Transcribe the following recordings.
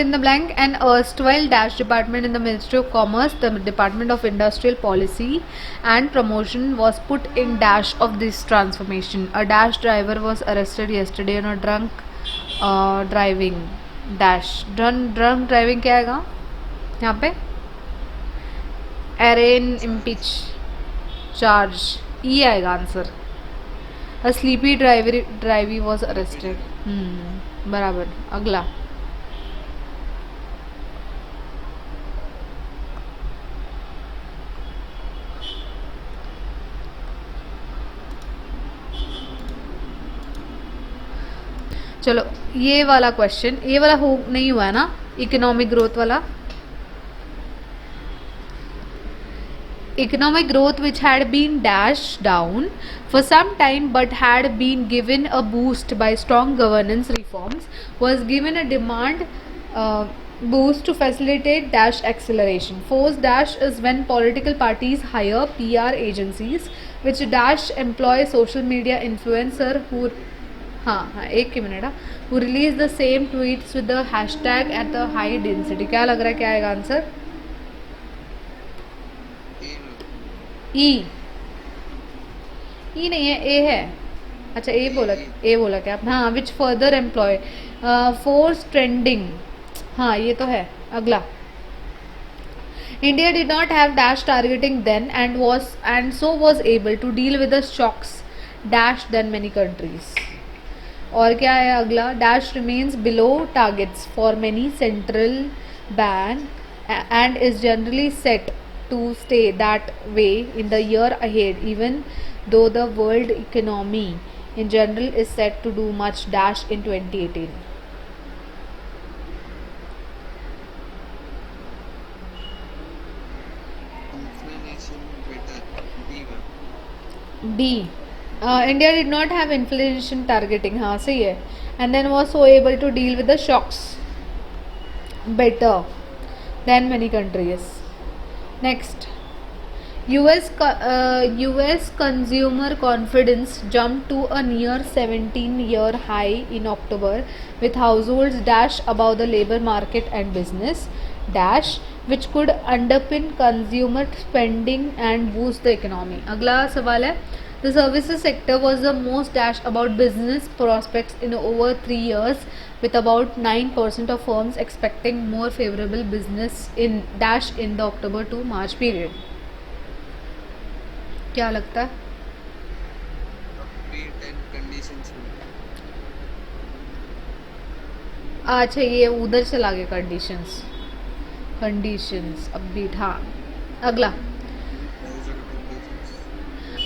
in the blank. An erstwhile dash department in the Ministry of Commerce, the Department of Industrial Policy and Promotion, was put in dash of this transformation. A dash driver was arrested yesterday on a drunk driving dash. Drunk driving क्या आएगा यहाँ पे? Arraign, impeach, charge. E आएगा answer. A sleepy driver was arrested. बराबर. अगला. चलो ये वाला क्वेश्चन, ये वाला हो नहीं हुआ है ना, इकोनॉमिक ग्रोथ वाला. Economic growth, which had been dashed down for some time but had been given a boost by strong governance reforms, was given a demand boost to facilitate dash acceleration. Forced dash is when political parties hire PR agencies which dash employ social media influencer who एक ही minute who release the same tweets with the hashtag at the high density. क्या लग रहा है, क्या आएगा answer? ई नहीं है, ए है. अच्छा ए बोला क्या? हाँ, which further employ force trending. हाँ ये तो है. अगला. India did not have dash targeting then and so was able to deal with the shocks dash than many countries. और क्या है अगला? Dash remains below targets for many central bank and is generally set to stay that way in the year ahead, even though the world economy in general is set to do much dash in 2018. B. India did not have inflation targeting. हाँ सही है. And then was so able to deal with the shocks better than many countries. Next, US consumer confidence jumped to a near 17-year high in October, with households dash above the labor market and business dash, which could underpin consumer spending and boost the economy. अगला सवाल है. The services sector was the most dash about business prospects in over 3 years, with about 9% of firms expecting more favorable business in dash in the October to March period. क्या लगता है? अच्छा ये उधर चला गया कंडीशंस अपबीट. हाँ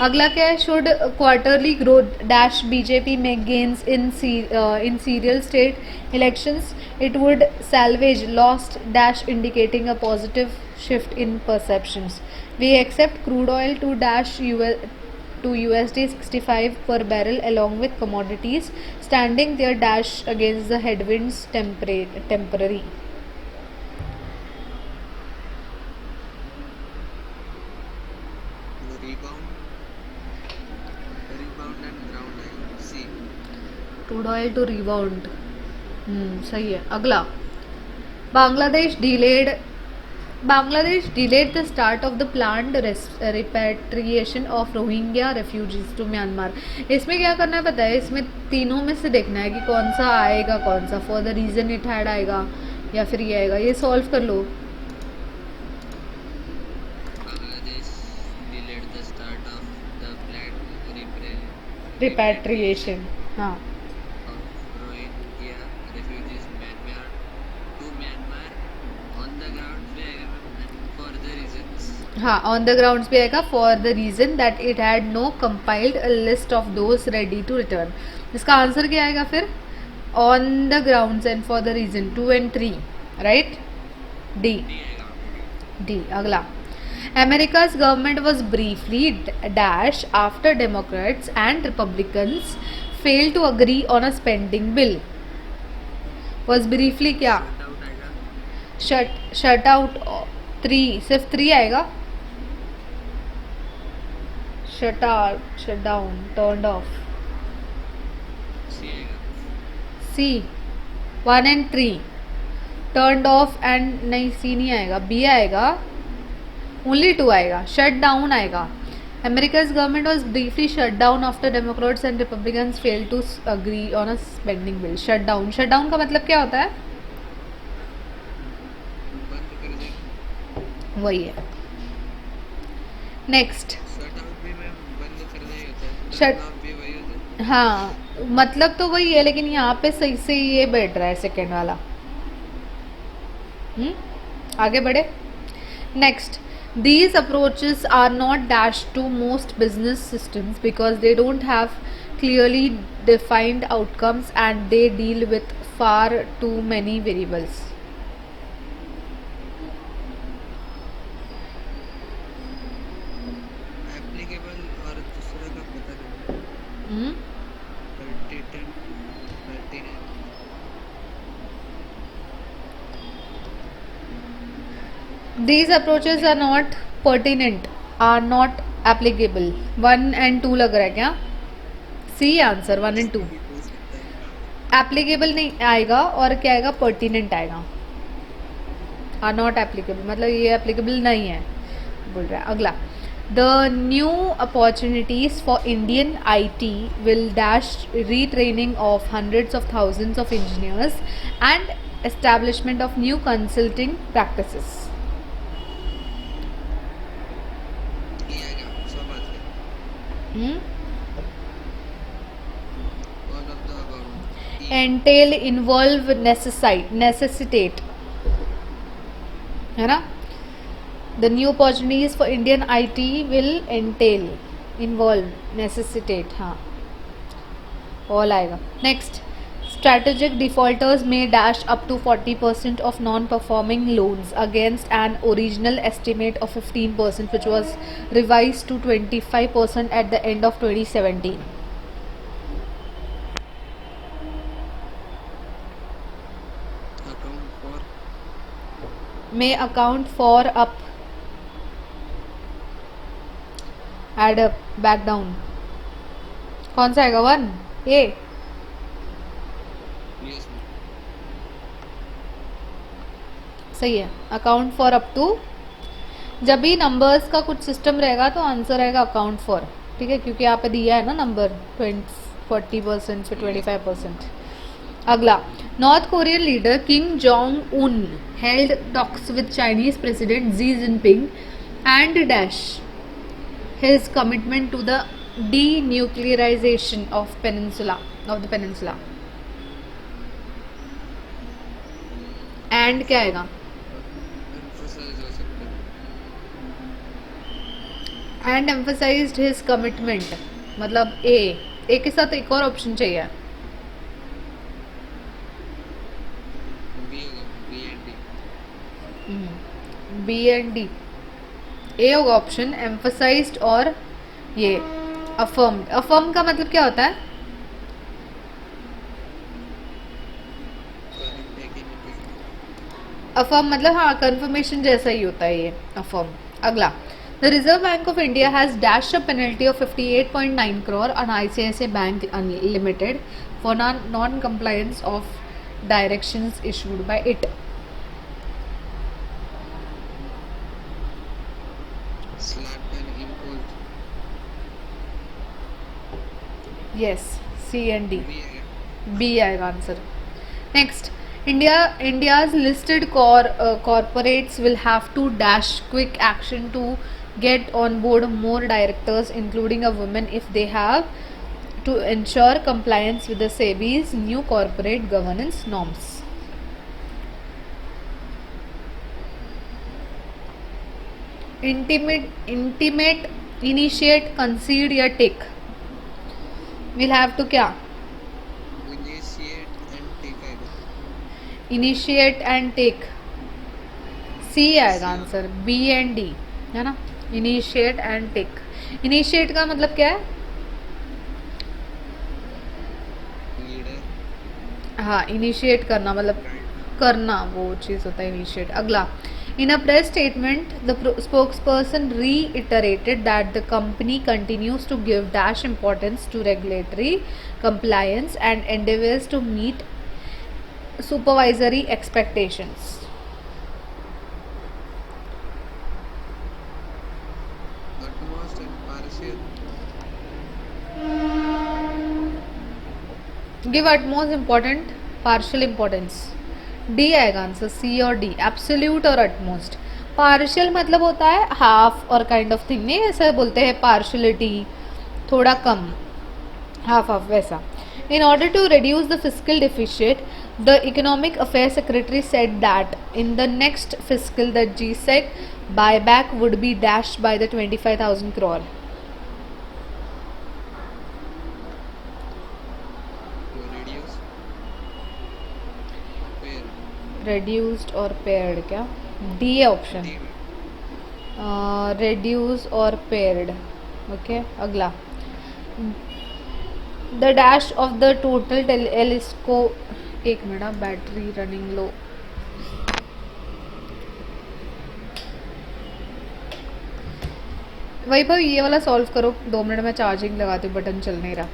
अगला क्या है? Should quarterly growth dash BJP में gains in serial state elections, it would salvage lost dash, indicating a positive shift in perceptions. We accept crude oil to dash to USD 65 per barrel along with commodities standing their dash against the headwinds temporary. Crude oil to rebound. सही है. अगला. Bangladesh delayed the start of the planned repatriation of Rohingya refugees to Myanmar. इसमें क्या करना है पता है? इसमें तीनों में से देखना है कि कौन सा आएगा, कौन सा for the reason it had आएगा या फिर ये आएगा. ये सॉल्व कर लो. रिपैट्रिएशन. हाँ हाँ ऑन द ग्राउंड्स भी आएगा. For the reason that it had no compiled a list of those ready to return. इसका आंसर क्या आएगा फिर? On the grounds and for the reason 2 and 3, right? D. अगला. America's government was briefly dash after Democrats and Republicans failed to agree on a spending bill. Was briefly क्या? shut out 3. सिर्फ 3 आएगा. shut down, turned off. C 1 and 3. Turned of and नहीं, सी नहीं आएगा, B आएगा, only 2 आएगा, shut down आएगा. America's government was briefly shut down after Democrats and Republicans failed to agree on a spending bill. Shut down. Shut down का मतलब क्या होता है? बंद कर देना. वही है. नेक्स्ट. शट आउट भी मैं बंद कर देना होता है. Shut- टर्न ऑफ भी वही होता है. हाँ, मतलब तो वही है, लेकिन यहाँ पे सही से ये बैठ रहा है सेकेंड वाला. आगे बढ़े. Next. These approaches are not dashed to most business systems because they don't have clearly defined outcomes and they deal with far too many variables. Applicable और दूसरा का पता नहीं. Hmm? 30 39. These approaches are not pertinent, are not applicable. 1 and 2 लग रहा है क्या? C answer 1 and 2. भी हो सकता है. एप्लीकेबल नहीं आएगा और क्या आएगा? पर्टिनेंट आएगा. आर नॉट एप्लीकेबल मतलब ये एप्लीकेबल नहीं है बोल रहा है. अगला. The new opportunities for Indian IT will dash retraining of hundreds of thousands of engineers and establishment of new consulting practices. ये आएगा. सब बात है. All of the above. Entail, involve, necessitate है ना. The new opportunities for Indian IT will entail, involve, necessitate. हाँ, all आएगा. Next. Strategic defaulters में dash up to 40% of non performing loans against an original estimate of 15% which was revise to 25% at the end of 2017. Account for. में account for up, add up, back down. कौन सा आएगा? 1 ए. Yes. सही है. Account for up to, जब भी numbers का कुछ सिस्टम रहेगा तो आंसर रहेगा अकाउंट फॉर. ठीक है, क्योंकि यहाँ पे दिया है ना नंबर 40% से 25%. अगला. North Korean leader Kim Jong Un held talks with Chinese president Xi Jinping and dash his commitment to the denuclearization of the peninsula. And क्या आएगा? एम्फसाइज हो सकता है. And emphasized his commitment मतलब ए के साथ एक और ऑप्शन चाहिए. बी होगा. B and D. B and D. A होगा ऑप्शन, एम्फसाइज्ड और ये अफर्म्ड. अफर्म का मतलब क्या होता है? करेक्ट है कि नहीं. अफर्म मतलब हाँ, कंफर्मेशन जैसा ही होता है ये अफर्म. अगला. The reserve bank of India has dash a penalty of 58.9 crore on ICICI Bank Limited for non compliance of directions issued by it. Slapped and imposed. Yes, C and D. B आएगा. B आएगा answer. Next. India's listed corporates will have to dash quick action to get on board more directors, including a woman, if they have to ensure compliance with the SEBI's new corporate governance norms. Intimate, initiate, concede या take. We'll have to क्या? Initiate and take आएगा. Initiate and take. C आएगा answer. B and D है ना. Initiate and take. Initiate का मतलब क्या है? लीडर. हाँ, इनिशिएट करना मतलब करना, वो चीज़ होता है इनिशिएट. अगला. In a press statement, the spokesperson reiterated that the company continues to give dash importance to regulatory compliance and endeavors to meet supervisory expectations. Utmost and partial. Give utmost important, partial importance. D आएगा answer, सी और D, absolute और utmost. Partial मतलब होता है half और kind of thing, नहीं ऐसा बोलते हैं पार्शलिटी, थोड़ा कम, हाफ हाफ वैसा. In order to reduce the fiscal deficit, the Economic Affairs Secretary said that in the next fiscal, the GSEC buyback would be dashed by the 25,000 crore. To reduce. Pair. Reduced और paired क्या? D है option. D. Reduce और paired. Okay, अगला. The dash of the total telescope. एक minute, battery running लो. वैभव ये वाला solve करो, 2 minute में चार्जिंग लगाती हूँ, बटन चल नहीं रहा.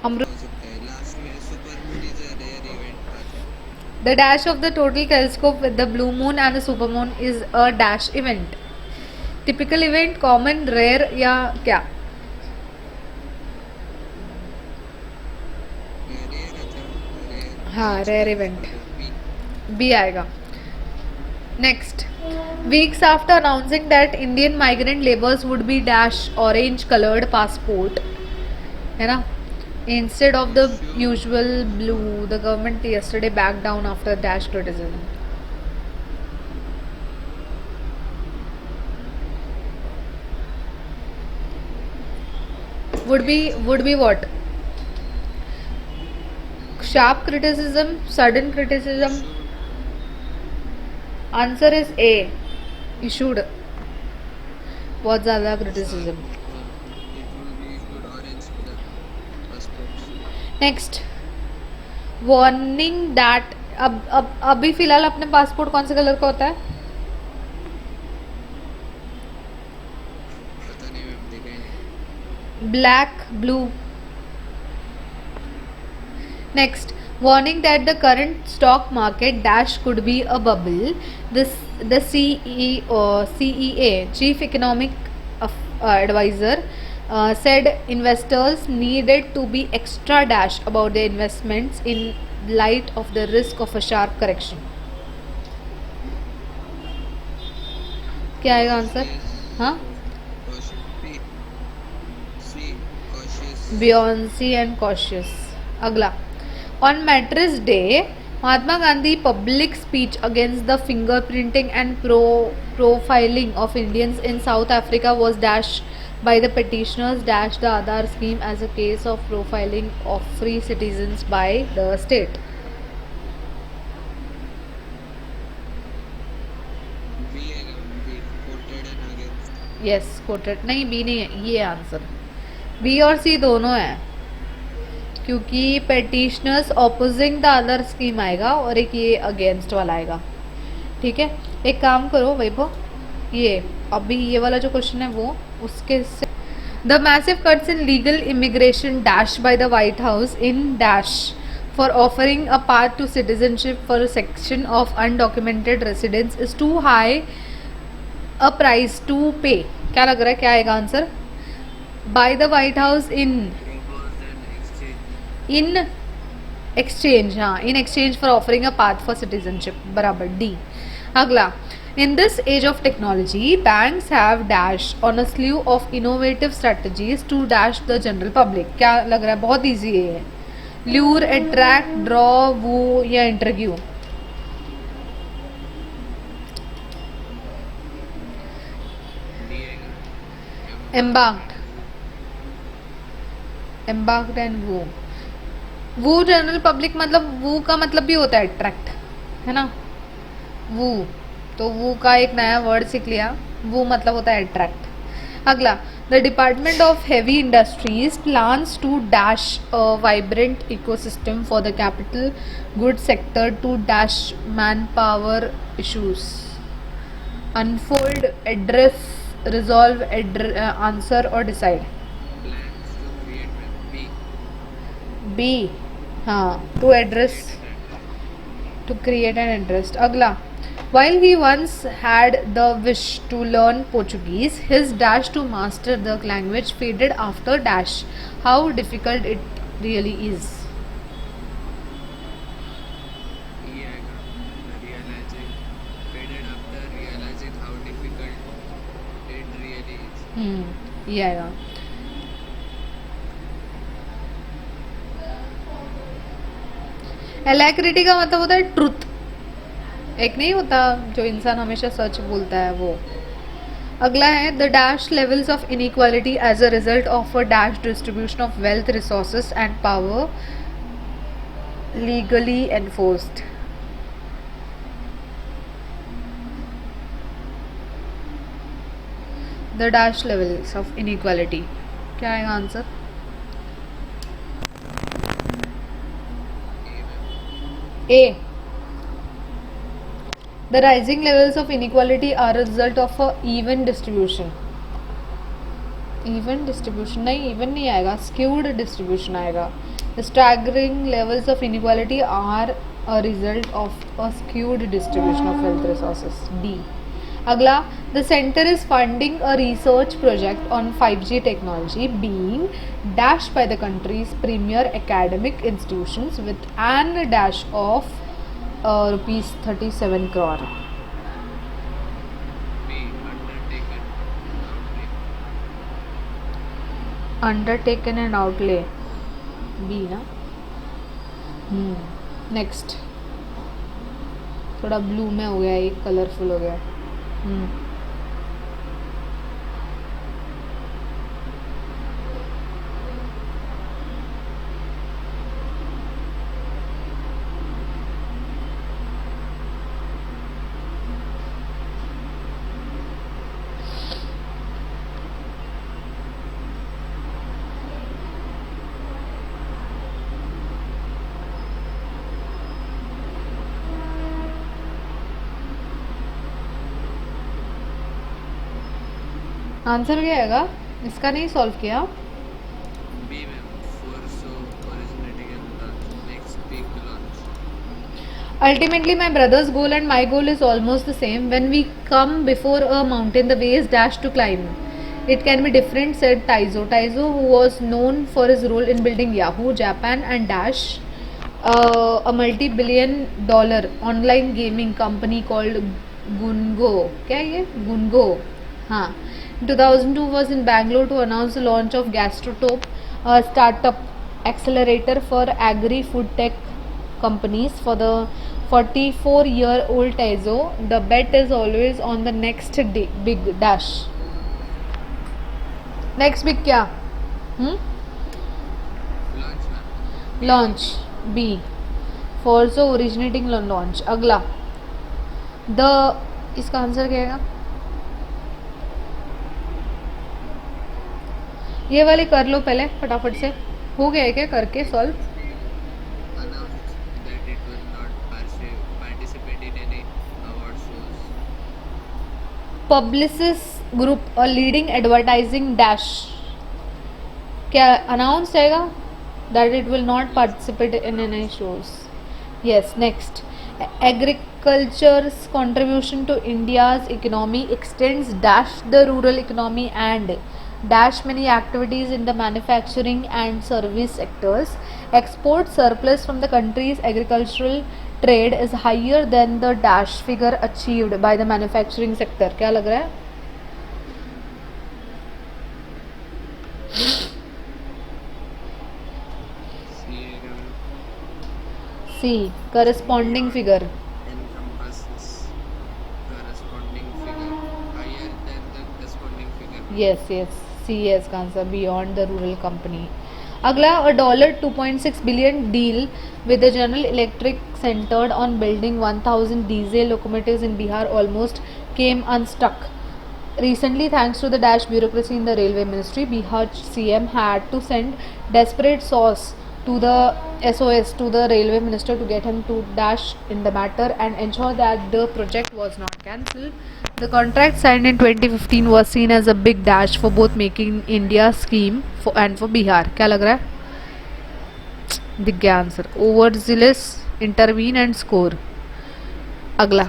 अमृत. हो सकता है लास्ट में supermoon is a rare event आता है. The dash of the total telescope with the blue moon and the supermoon is a dash event. Typical event, common, rare या क्या? रेयर आता है. हाँ, rare event. B आएगा. Next, weeks after announcing that Indian migrant laborers would be dash orange colored passport, है ना, instead of the usual blue, the government yesterday backed down after dash criticism. Would be what? Sharp criticism, sudden criticism. Answer is A. Issued. बहुत ज़्यादा criticism. It will be issued orange color passports. Next, warning that. अब अभी फिलहाल अपने passport कौन से colour का होता है? पता नहीं मैम, देखा ही नहीं. Black, blue. Next, warning that the current stock market dash could be a bubble. The CEA, Chief Economic Advisor, said investors needed to be extra dash about their investments in light of the risk of a sharp correction. क्या आएगा answer? हाँ, Buoyancy and cautious. अगला, on Mattress Day, Mahatma Gandhi public speech against the fingerprinting and profiling of Indians in South Africa was dashed by the petitioners dash the Aadhaar scheme as a case of profiling of free citizens by the state. B आएगा ma'am. B quoted and against. Yes, quoted नहीं, B नहीं है, ये answer. B और C दोनों है, क्योंकि petitioners opposing the other scheme आएगा और एक ये अगेंस्ट वाला आएगा. ठीक है, एक काम करो वैभव, ये अभी ये वाला जो क्वेश्चन है वो उसके से. The massive cuts in legal immigration dash by the White House in dash for offering a path to citizenship for a section of undocumented residents is too high a price to pay. क्या लग रहा है, क्या आएगा answer? By the White House in exchange, हाँ, in exchange for offering a path for citizenship, बराबर D. अगला, in this age of technology, banks have dash on a slew of innovative strategies to dash the general public. क्या लग रहा है? बहुत easy है ये. Lure, attract, draw, woo या intrigue. Embarked and woo. वो जनरल पब्लिक मतलब वो का मतलब भी होता है अट्रैक्ट, है ना, वो तो वो का एक नया वर्ड सीख लिया. वो मतलब होता है अट्रैक्ट. अगला, the department of heavy industries plans to dash a vibrant ecosystem for the capital good sector to dash man power issues. Unfold, address, resolve, answer और decide. Plans to create ma'am. B. B, हाँ, to address, to create an interest. Agla, while he once had the wish to learn Portuguese, his dash to master the language faded after dash. How difficult it really is. E आएगा. Realizing, faded after realizing how difficult it really is. ये आएगा. एलैक्रिटी का मतलब होता है truth. एक नहीं होता जो इंसान हमेशा सच बोलता है वो. अगला है the dash levels of inequality as a result of a dash distribution of wealth resources and power legally enforced. The dash levels of inequality क्या आएगा answer? A. The rising levels of inequality are a result of a even distribution. Even distribution नहीं, even नहीं आएगा, skewed distribution आएगा. The staggering levels of inequality are a result of a skewed distribution of wealth resources. D. अगला, the center is funding a research project on 5G technology being dashed by the country's premier academic institutions with an dash of rupees 37 crore. B. Undertaken and outlay. B ना. Next थोड़ा blue में हो गया, एक colourful हो गया. Answer क्या आएगा? इसका नहीं सॉल्व किया. B में Forso originating and launch next big launch. Ultimately, my brother's goal and my goal is almost the same. When we come before a mountain, the way is dash to climb. It can be different, said Taizo. Taizo, who was known for his role in building Yahoo, Japan, and Dash, a multi-billion-dollar online gaming company called Gungo. क्या है ये? Gungo. हाँ. In 2002 was in Bangalore to announce the launch of Gastrotope, a startup accelerator for agri-food tech companies. For the 44-year-old Taizo, the bet is always on the next big dash. Next big क्या? Launch ना. Launch. B. Forzo originating launch. अगला the, इसका answer क्या है? ये वाले कर लो पहले फटाफट से. हो गया है क्या करके solve? Announced that it will not participate in any award shows. Publicis Group, a leading advertising dash. क्या अनाउंस रहेगा? That it will not participate in any shows. Yes, next. Agriculture's contribution to India's economy extends dash the rural economy and dash many activities in the manufacturing and service sectors. Export surplus from the country's agricultural trade is higher than the dash figure achieved by the manufacturing sector. क्या लग रहा है? C. Corresponding figure. Encompasses corresponding figure higher than the corresponding figure. Yes. C is का answer. Beyond the rural company. अगला, a $2.6 billion deal with the General Electric centered on building 1,000 diesel locomotives in Bihar almost came unstuck. Recently, thanks to the dash bureaucracy in the railway ministry, Bihar CM had to send desperate SOS to the railway minister to get him to dash in the matter and ensure that the project was not cancelled. The contract signed in 2015 was seen as a big dash for both making India scheme and for Bihar. क्या लग रहा है? दिख गया answer. Over zealous, intervene and score. अगला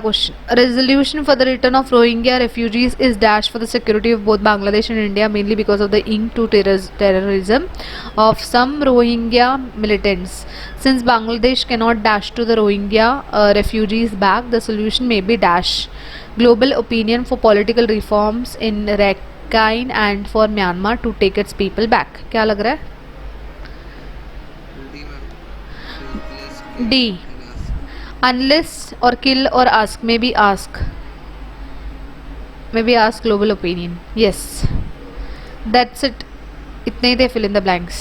question. A resolution for the return of Rohingya refugees is dashed for the security of both Bangladesh and India, mainly because of the ink to terrorism of some Rohingya militants. Since Bangladesh cannot dash to the Rohingya refugees back, the solution may be dash. Global opinion for political reforms in Rakhine and for Myanmar to take its people back. क्या लग रहा है? D ma'am, Toothless kill D. And ask. Unless or kill or ask, maybe ask global opinion. Yes, that's it. इतने ही थे fill in the blanks.